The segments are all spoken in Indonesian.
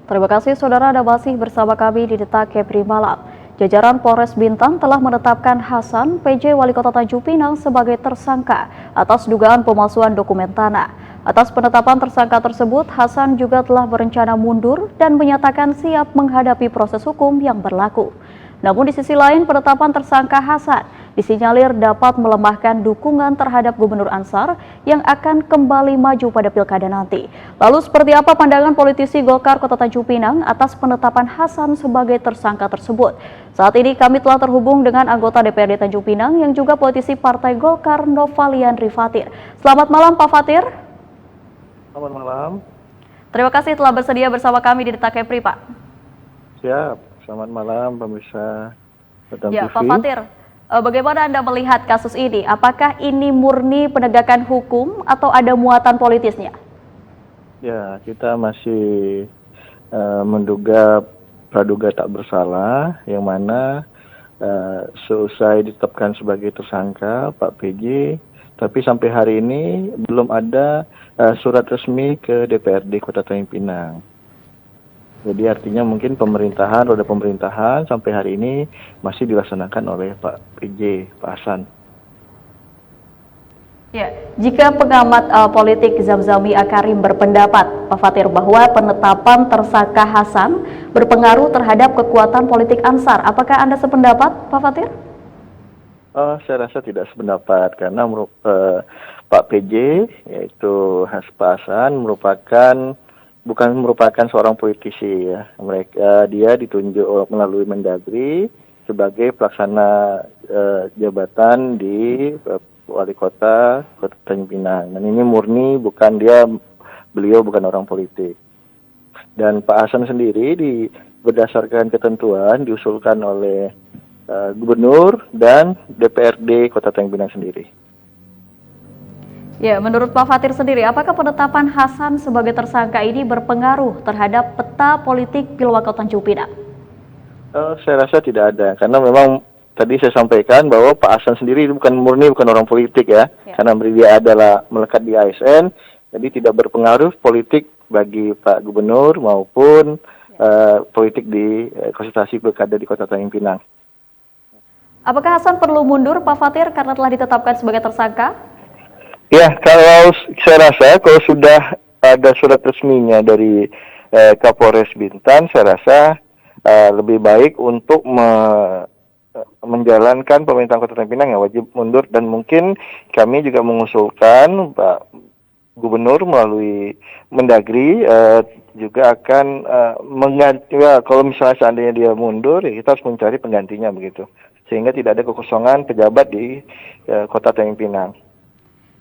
Terima kasih saudara Anda masih bersama kami di Detak Kepri Malam. Jajaran Polres Bintan telah menetapkan Hasan, PJ Wali Kota Tanjung Pinang sebagai tersangka atas dugaan pemalsuan dokumen tanah. Atas penetapan tersangka tersebut, Hasan juga telah berencana mundur dan menyatakan siap menghadapi proses hukum yang berlaku. Namun di sisi lain, penetapan tersangka Hasan disinyalir dapat melemahkan dukungan terhadap Gubernur Ansar yang akan kembali maju pada pilkada nanti. Lalu seperti apa pandangan politisi Golkar Kota Tanjung Pinang atas penetapan Hasan sebagai tersangka tersebut? Saat ini kami telah terhubung dengan anggota DPRD Tanjung Pinang yang juga politisi Partai Golkar Novaliandri Fathir. Selamat malam Pak Fathir. Selamat malam. Terima kasih telah bersedia bersama kami di Detak Kepri, Pak. Siap. Selamat malam pemirsa Detak Ya, TV. Pak Fathir, bagaimana Anda melihat kasus ini? Apakah ini murni penegakan hukum atau ada muatan politisnya? Ya, kita masih menduga praduga tak bersalah, yang mana seusai ditetapkan sebagai tersangka Pak PJ, tapi sampai hari ini belum ada surat resmi ke DPRD Kota Tanjung Pinang. Jadi artinya mungkin roda pemerintahan sampai hari ini masih dilaksanakan oleh Pak PJ, Pak Hasan. Ya, jika pengamat politik Zamzami Akarim berpendapat, Pak Fathir, bahwa penetapan tersangka Hasan berpengaruh terhadap kekuatan politik Ansar, apakah Anda sependapat, Pak Fathir? Saya rasa tidak sependapat karena Pak PJ, yaitu Pak Hasan, bukan merupakan seorang politisi ya. Dia ditunjuk melalui Mendagri sebagai pelaksana jabatan di Wali Kota Tanjung Pinang. Dan ini murni beliau bukan orang politik. Dan Pak Hasan sendiri berdasarkan ketentuan diusulkan oleh Gubernur dan DPRD Kota Tanjung Pinang sendiri. Ya, menurut Pak Fathir sendiri, apakah penetapan Hasan sebagai tersangka ini berpengaruh terhadap peta politik Pilwakot Tanjung Pinang? Saya rasa tidak ada, karena memang tadi saya sampaikan bahwa Pak Hasan sendiri bukan orang politik ya. Karena dia adalah melekat di ASN, jadi tidak berpengaruh politik bagi Pak Gubernur maupun politik di konsultasi pilkada di Kota Tanjung Pinang. Apakah Hasan perlu mundur, Pak Fathir, karena telah ditetapkan sebagai tersangka? Ya, kalau saya rasa kalau sudah ada surat resminya dari Kapolres Bintan, saya rasa lebih baik untuk menjalankan pemerintahan Kota Tanjung Pinang yang wajib mundur, dan mungkin kami juga mengusulkan Pak Gubernur melalui Mendagri juga akan mengganti. Ya, kalau misalnya seandainya dia mundur, ya kita harus mencari penggantinya begitu, sehingga tidak ada kekosongan pejabat di Kota Tanjung Pinang.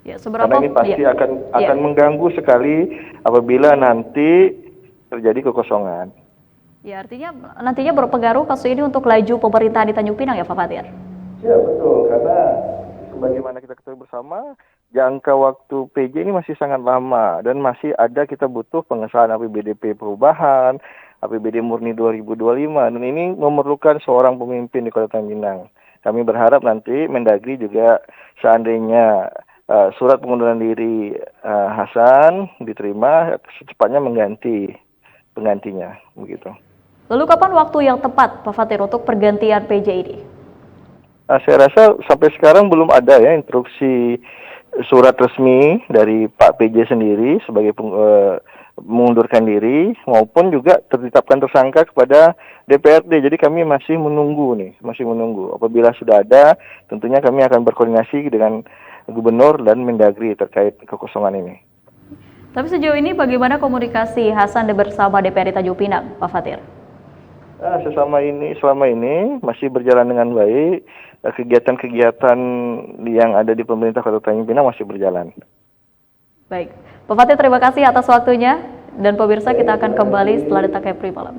Ya, karena ini pasti akan mengganggu sekali apabila nanti terjadi kekosongan. Ya, artinya nantinya berpengaruh kasus ini untuk laju pemerintahan di Tanjung Pinang ya Pak Fathir? Ya betul, karena sebagaimana kita ketahui bersama, jangka waktu PJ ini masih sangat lama dan masih ada kita butuh pengesahan APBDP perubahan, APBD murni 2025, dan ini memerlukan seorang pemimpin di Kota Tanjung Pinang. Kami berharap nanti Mendagri juga seandainya surat pengunduran diri Hasan diterima, secepatnya penggantinya, begitu. Lalu kapan waktu yang tepat, Pak Fathir, untuk pergantian PJ ini? Saya rasa sampai sekarang belum ada ya instruksi surat resmi dari Pak PJ sendiri sebagai mengundurkan diri maupun juga ditetapkan tersangka kepada DPRD. Jadi kami masih menunggu. Apabila sudah ada, tentunya kami akan berkoordinasi dengan Gubernur dan Mendagri terkait kekosongan ini. Tapi sejauh ini bagaimana komunikasi Hasan bersama DPRD Tanjung Pinang, Pak Fathir? Selama ini masih berjalan dengan baik. Kegiatan-kegiatan yang ada di pemerintah Kota Tanjung Pinang masih berjalan. Baik, Pak Fathir, terima kasih atas waktunya, dan pemirsa kita akan kembali setelah Detak Kepri Malam.